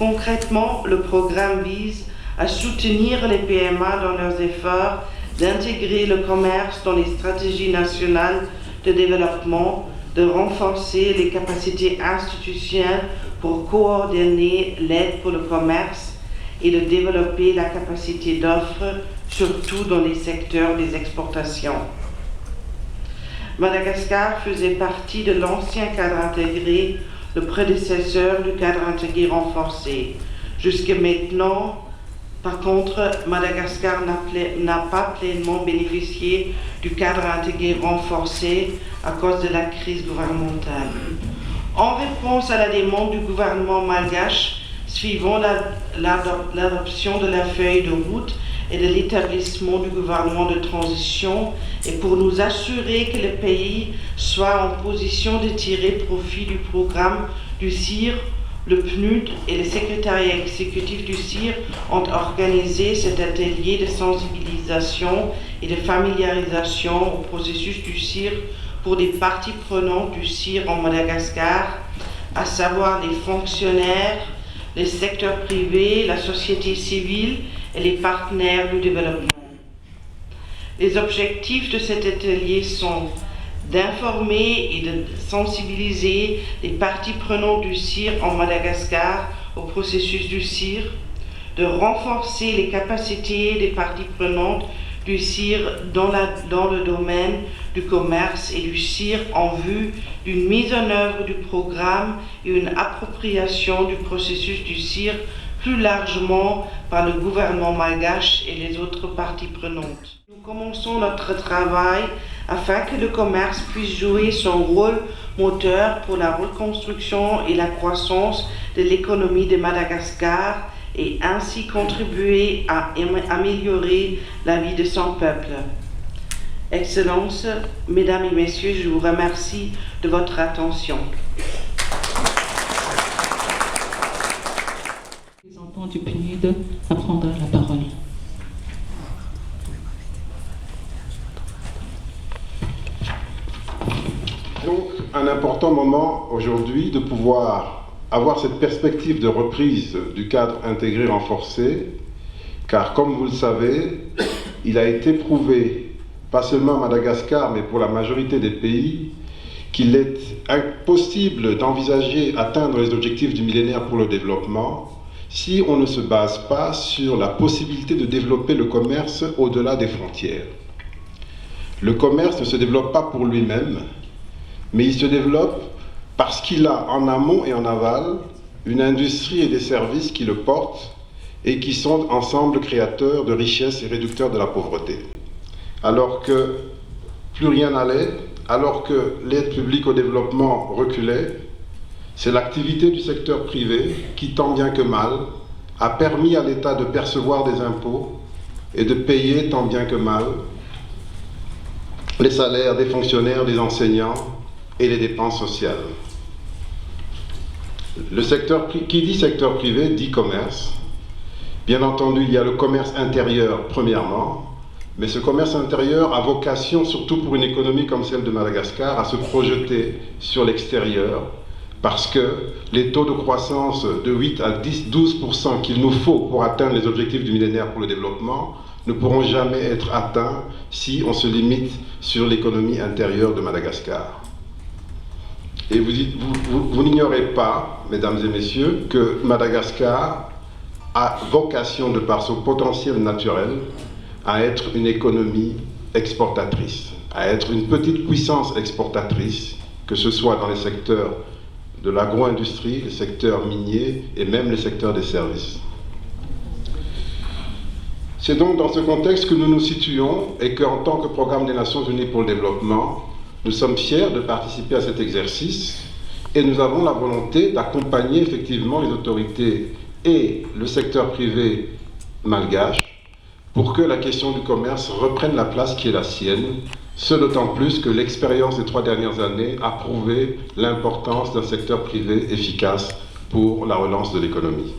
Concrètement, le programme vise à soutenir les PMA dans leurs efforts d'intégrer le commerce dans les stratégies nationales de développement, de renforcer les capacités institutionnelles pour coordonner l'aide pour le commerce et de développer la capacité d'offre, surtout dans les secteurs des exportations. Madagascar faisait partie de l'ancien cadre intégré, le prédécesseur du cadre intégré renforcé. Jusqu'à maintenant, par contre, Madagascar n'a pas pleinement bénéficié du cadre intégré renforcé à cause de la crise gouvernementale. En réponse à la demande du gouvernement malgache, suivant l'adoption de la feuille de route et de l'établissement du gouvernement de transition, et pour nous assurer que le pays soit en position de tirer profit du programme du CIR, le PNUD et le secrétariat exécutif du CIR ont organisé cet atelier de sensibilisation et de familiarisation au processus du CIR pour des parties prenantes du CIR en Madagascar, à savoir les fonctionnaires, le secteur privé, la société civile et les partenaires du développement. Les objectifs de cet atelier sont d'informer et de sensibiliser les parties prenantes du CIR en Madagascar au processus du CIR, de renforcer les capacités des parties prenantes du CIR dans le domaine du commerce et du CIR en vue d'une mise en œuvre du programme et une appropriation du processus du CIR plus largement par le gouvernement malgache et les autres parties prenantes. Nous commençons notre travail afin que le commerce puisse jouer son rôle moteur pour la reconstruction et la croissance de l'économie de Madagascar et ainsi contribuer à améliorer la vie de son peuple. Excellences, Mesdames et Messieurs, je vous remercie de votre attention. Les représentant du PNUD à prendre la parole. Donc, un important moment aujourd'hui de pouvoir avoir cette perspective de reprise du cadre intégré renforcé, car comme vous le savez, il a été prouvé, pas seulement à Madagascar, mais pour la majorité des pays, qu'il est impossible d'envisager atteindre les objectifs du millénaire pour le développement si on ne se base pas sur la possibilité de développer le commerce au-delà des frontières. Le commerce ne se développe pas pour lui-même, mais il se développe parce qu'il a en amont et en aval une industrie et des services qui le portent et qui sont ensemble créateurs de richesses et réducteurs de la pauvreté. Alors que plus rien n'allait, alors que l'aide publique au développement reculait, c'est l'activité du secteur privé qui, tant bien que mal, a permis à l'État de percevoir des impôts et de payer, tant bien que mal, les salaires des fonctionnaires, des enseignants et les dépenses sociales. Le secteur, qui dit secteur privé dit commerce. Bien entendu, il y a le commerce intérieur premièrement, mais ce commerce intérieur a vocation, surtout pour une économie comme celle de Madagascar, à se projeter sur l'extérieur, parce que les taux de croissance de 8 à 12% qu'il nous faut pour atteindre les objectifs du millénaire pour le développement ne pourront jamais être atteints si on se limite sur l'économie intérieure de Madagascar. Et vous n'ignorez pas, mesdames et messieurs, que Madagascar a vocation, de par son potentiel naturel, à être une économie exportatrice, à être une petite puissance exportatrice, que ce soit dans les secteurs de l'agro-industrie, les secteurs miniers et même les secteurs des services. C'est donc dans ce contexte que nous nous situons et qu'en tant que programme des Nations Unies pour le développement, nous sommes fiers de participer à cet exercice et nous avons la volonté d'accompagner effectivement les autorités et le secteur privé malgache pour que la question du commerce reprenne la place qui est la sienne, ce d'autant plus que l'expérience des 3 dernières années a prouvé l'importance d'un secteur privé efficace pour la relance de l'économie.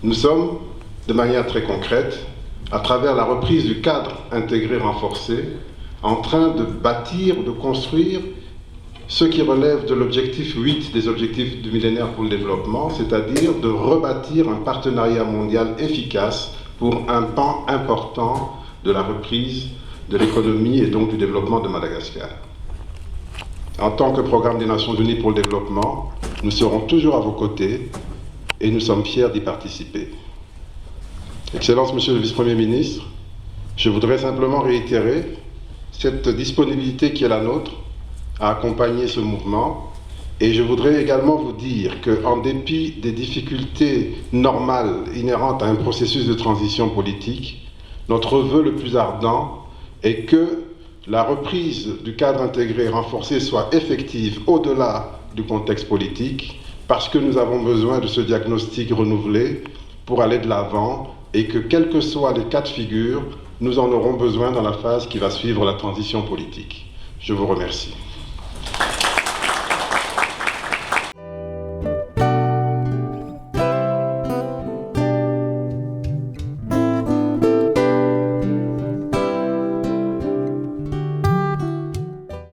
Nous sommes, de manière très concrète, à travers la reprise du cadre intégré renforcé, en train de bâtir, de construire ce qui relève de l'objectif 8 des objectifs du millénaire pour le développement, c'est-à-dire de rebâtir un partenariat mondial efficace pour un pan important de la reprise de l'économie et donc du développement de Madagascar. En tant que programme des Nations Unies pour le développement, nous serons toujours à vos côtés et nous sommes fiers d'y participer. Excellence, Monsieur le Vice-Premier ministre, je voudrais simplement réitérer cette disponibilité qui est la nôtre à accompagner ce mouvement, et je voudrais également vous dire qu'en dépit des difficultés normales inhérentes à un processus de transition politique, notre vœu le plus ardent est que la reprise du cadre intégré renforcé soit effective au-delà du contexte politique, parce que nous avons besoin de ce diagnostic renouvelé pour aller de l'avant, et que quels que soient les cas de figure, nous en aurons besoin dans la phase qui va suivre la transition politique. Je vous remercie.